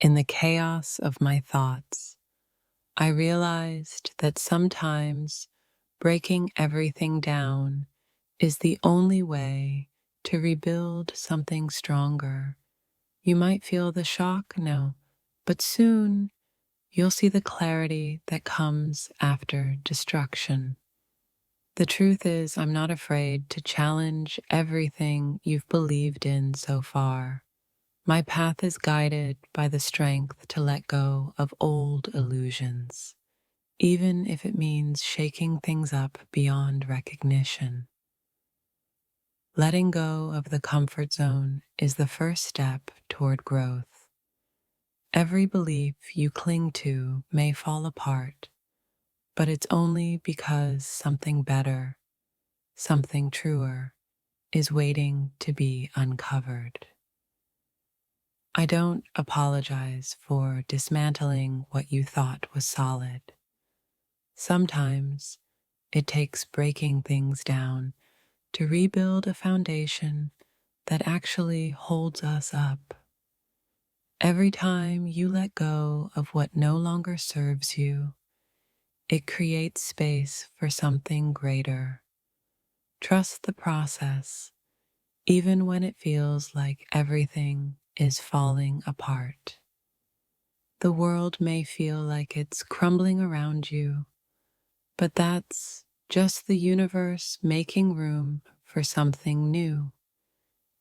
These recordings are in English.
In the chaos of my thoughts, I realized that sometimes breaking everything down is the only way to rebuild something stronger. You might feel the shock now, but soon you'll see the clarity that comes after destruction. The truth is, I'm not afraid to challenge everything you've believed in so far. My path is guided by the strength to let go of old illusions, even if it means shaking things up beyond recognition. Letting go of the comfort zone is the first step toward growth. Every belief you cling to may fall apart, but it's only because something better, something truer, is waiting to be uncovered. I don't apologize for dismantling what you thought was solid. Sometimes it takes breaking things down to rebuild a foundation that actually holds us up. Every time you let go of what no longer serves you, it creates space for something greater. Trust the process, even when it feels like everything is falling apart. The world may feel like it's crumbling around you, but that's just the universe making room for something new.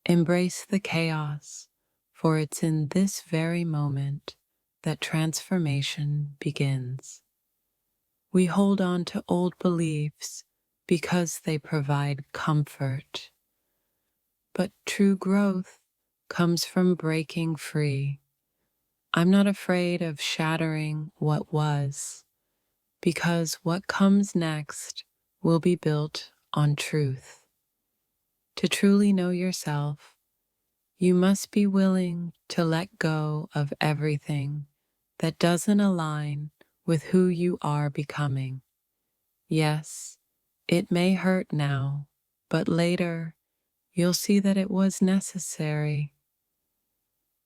Embrace the chaos, for it's in this very moment that transformation begins. We hold on to old beliefs because they provide comfort, but true growth comes from breaking free. I'm not afraid of shattering what was, because what comes next will be built on truth. To truly know yourself, you must be willing to let go of everything that doesn't align with who you are becoming. Yes, it may hurt now, but later you'll see that it was necessary.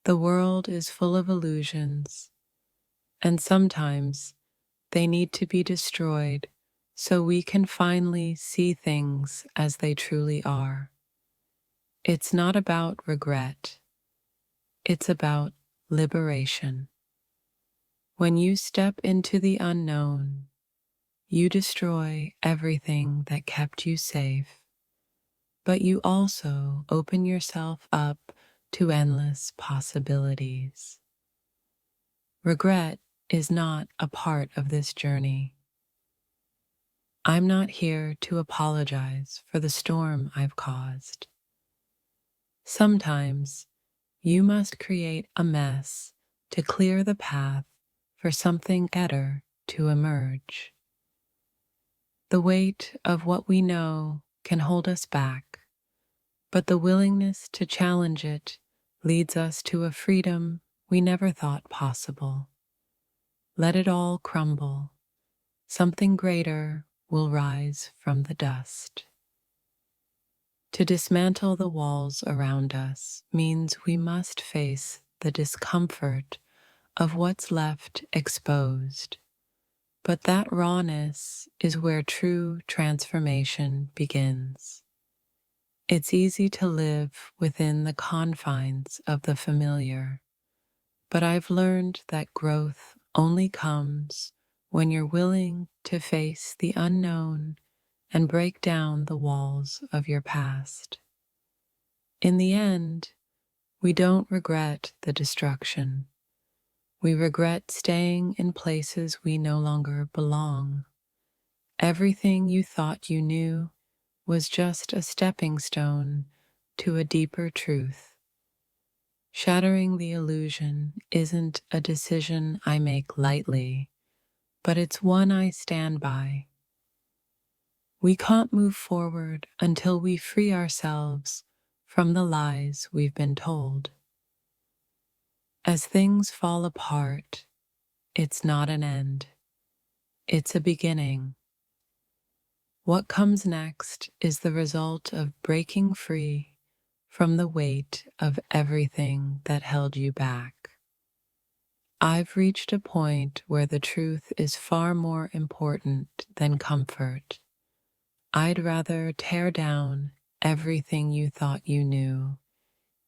The world is full of illusions, and sometimes they need to be destroyed so we can finally see things as they truly are. It's not about regret, it's about liberation. When you step into the unknown, you destroy everything that kept you safe, but you also open yourself up to endless possibilities. Regret is not a part of this journey. I'm not here to apologize for the storm I've caused. Sometimes you must create a mess to clear the path for something better to emerge. The weight of what we know can hold us back, but the willingness to challenge it leads us to a freedom we never thought possible. Let it all crumble. Something greater will rise from the dust. To dismantle the walls around us means we must face the discomfort of what's left exposed. But that rawness is where true transformation begins. It's easy to live within the confines of the familiar, but I've learned that growth only comes when you're willing to face the unknown and break down the walls of your past. In the end, we don't regret the destruction. We regret staying in places we no longer belong. Everything you thought you knew was just a stepping stone to a deeper truth. Shattering the illusion isn't a decision I make lightly, but it's one I stand by. We can't move forward until we free ourselves from the lies we've been told. As things fall apart, it's not an end, it's a beginning. What comes next is the result of breaking free from the weight of everything that held you back. I've reached a point where the truth is far more important than comfort. I'd rather tear down everything you thought you knew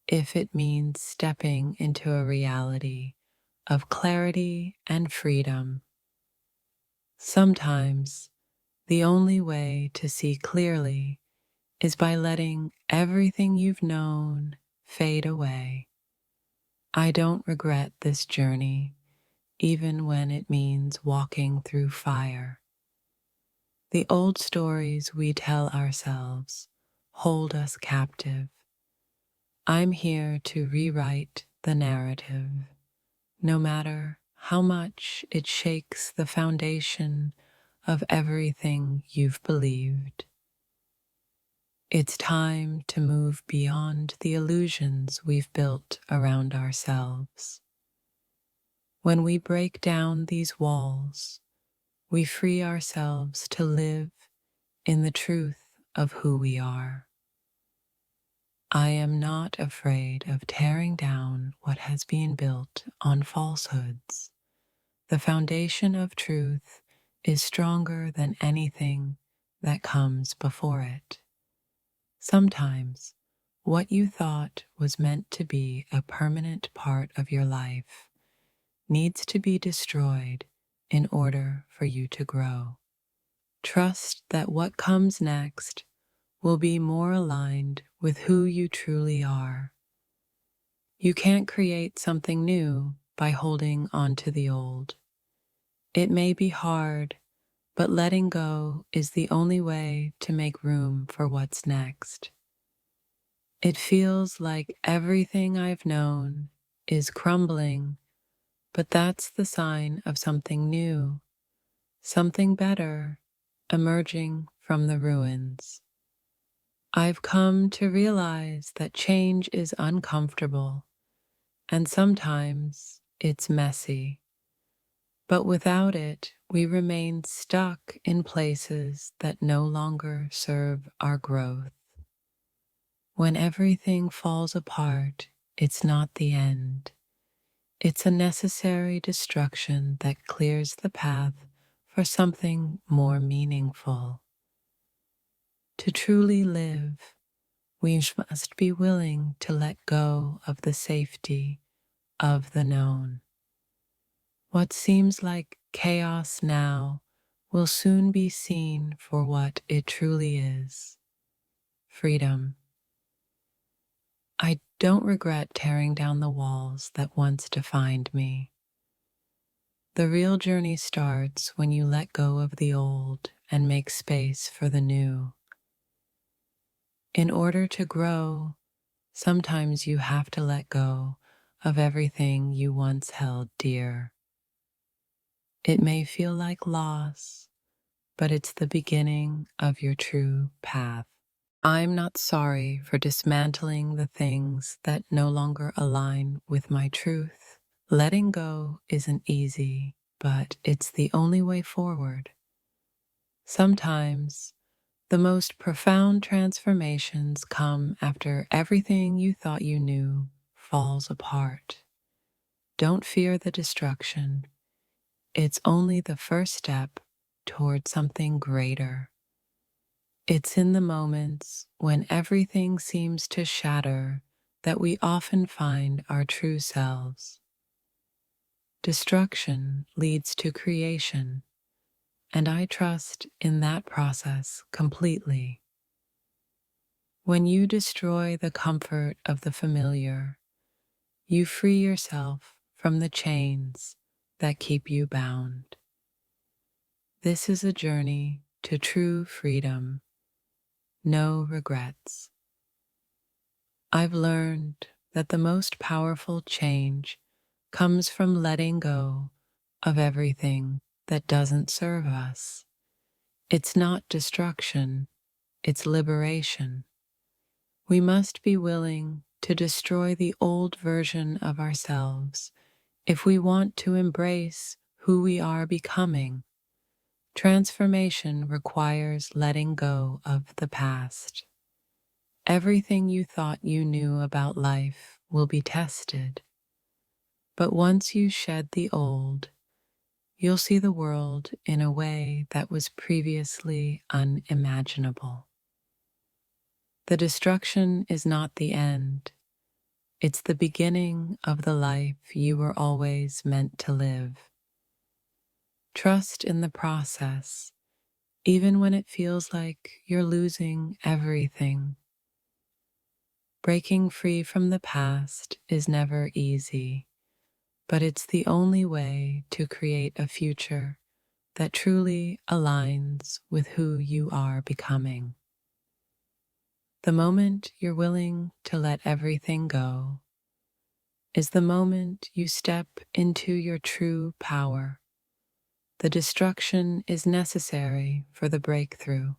if it means stepping into a reality of clarity and freedom. Sometimes the only way to see clearly is by letting everything you've known fade away. I don't regret this journey, even when it means walking through fire. The old stories we tell ourselves hold us captive. I'm here to rewrite the narrative, no matter how much it shakes the foundation of everything you've believed. It's time to move beyond the illusions we've built around ourselves. When we break down these walls, we free ourselves to live in the truth of who we are. I am not afraid of tearing down what has been built on falsehoods. The foundation of truth is stronger than anything that comes before it. Sometimes, what you thought was meant to be a permanent part of your life needs to be destroyed in order for you to grow. Trust that what comes next will be more aligned with who you truly are. You can't create something new by holding on to the old. It may be hard, but letting go is the only way to make room for what's next. It feels like everything I've known is crumbling, but that's the sign of something new, something better, emerging from the ruins. I've come to realize that change is uncomfortable, and sometimes it's messy. But without it, we remain stuck in places that no longer serve our growth. When everything falls apart, it's not the end. It's a necessary destruction that clears the path for something more meaningful. To truly live, we must be willing to let go of the safety of the known. What seems like chaos now will soon be seen for what it truly is: freedom. I don't regret tearing down the walls that once defined me. The real journey starts when you let go of the old and make space for the new. In order to grow, sometimes you have to let go of everything you once held dear. It may feel like loss, but it's the beginning of your true path. I'm not sorry for dismantling the things that no longer align with my truth. Letting go isn't easy, but it's the only way forward. Sometimes, the most profound transformations come after everything you thought you knew falls apart. Don't fear the destruction. It's only the first step toward something greater. It's in the moments when everything seems to shatter that we often find our true selves. Destruction leads to creation, and I trust in that process completely. When you destroy the comfort of the familiar, you free yourself from the chains that keep you bound. This is a journey to true freedom, no regrets. I've learned that the most powerful change comes from letting go of everything that doesn't serve us. It's not destruction, it's liberation. We must be willing to destroy the old version of ourselves if we want to embrace who we are becoming. Transformation requires letting go of the past. Everything you thought you knew about life will be tested, But once you shed the old, you'll see the world in a way that was previously unimaginable. The destruction is not the end, it's the beginning of the life you were always meant to live. Trust in the process, even when it feels like you're losing everything. Breaking free from the past is never easy, but it's the only way to create a future that truly aligns with who you are becoming. The moment you're willing to let everything go is the moment you step into your true power. The destruction is necessary for the breakthrough.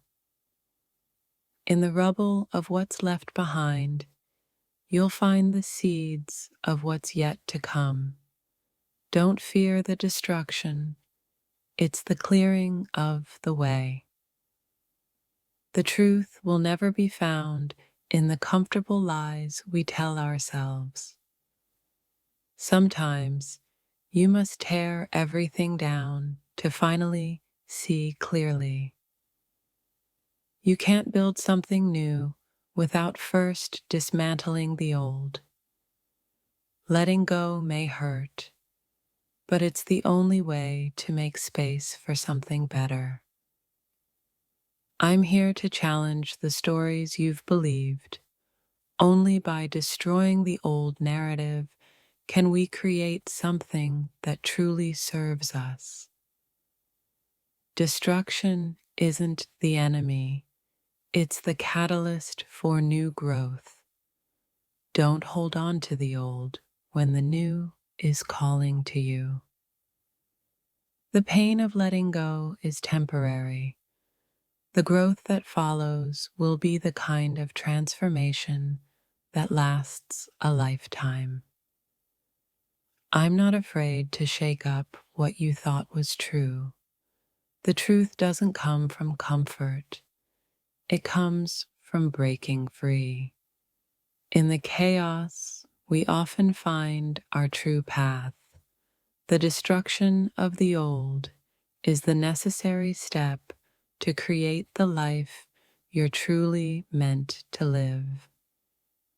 In the rubble of what's left behind, you'll find the seeds of what's yet to come. Don't fear the destruction, it's the clearing of the way. The truth will never be found in the comfortable lies we tell ourselves. Sometimes you must tear everything down to finally see clearly. You can't build something new without first dismantling the old. Letting go may hurt, but it's the only way to make space for something better. I'm here to challenge the stories you've believed. Only by destroying the old narrative can we create something that truly serves us. Destruction isn't the enemy, it's the catalyst for new growth. Don't hold on to the old when the new is calling to you. The pain of letting go is temporary. The growth that follows will be the kind of transformation that lasts a lifetime. I'm not afraid to shake up what you thought was true. The truth doesn't come from comfort. It comes from breaking free. In the chaos, we often find our true path. The destruction of the old is the necessary step to create the life you're truly meant to live.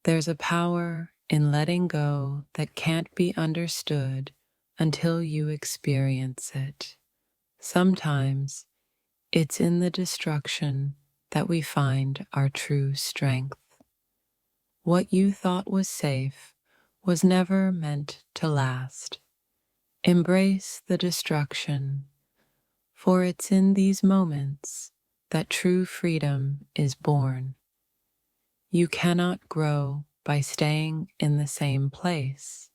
There's a power in letting go that can't be understood until you experience it. Sometimes it's in the destruction that we find our true strength. What you thought was safe was never meant to last. Embrace the destruction, for it's in these moments that true freedom is born. You cannot grow by staying in the same place.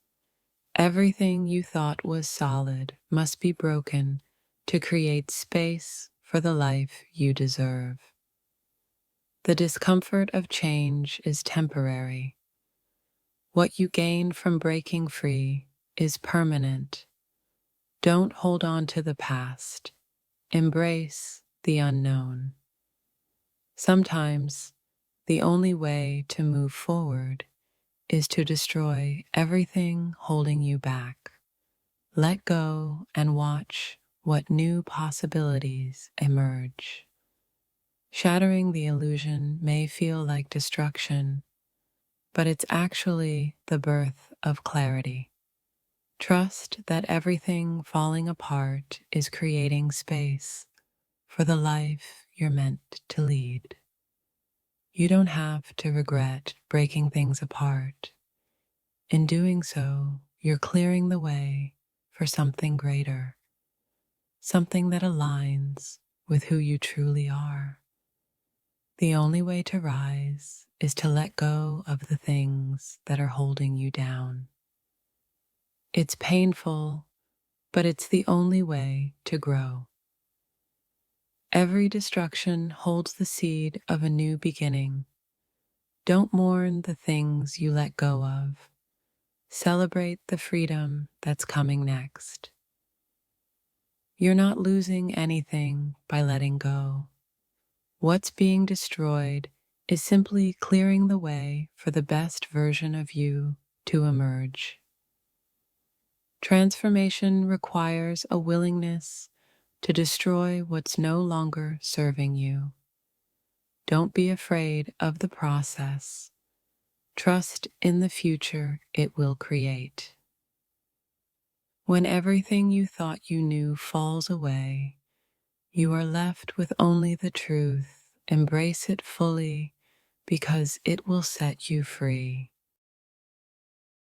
Everything you thought was solid must be broken to create space for the life you deserve. The discomfort of change is temporary. What you gain from breaking free is permanent. Don't hold on to the past. Embrace the unknown. Sometimes the only way to move forward is to destroy everything holding you back. Let go and watch what new possibilities emerge. Shattering the illusion may feel like destruction, but it's actually the birth of clarity. Trust that everything falling apart is creating space for the life you're meant to lead. You don't have to regret breaking things apart. In doing so, you're clearing the way for something greater, something that aligns with who you truly are. The only way to rise is to let go of the things that are holding you down. It's painful, but it's the only way to grow. Every destruction holds the seed of a new beginning. Don't mourn the things you let go of. Celebrate the freedom that's coming next. You're not losing anything by letting go. What's being destroyed is simply clearing the way for the best version of you to emerge. Transformation requires a willingness to destroy what's no longer serving you. Don't be afraid of the process. Trust in the future it will create. When everything you thought you knew falls away, you are left with only the truth. Embrace it fully because it will set you free.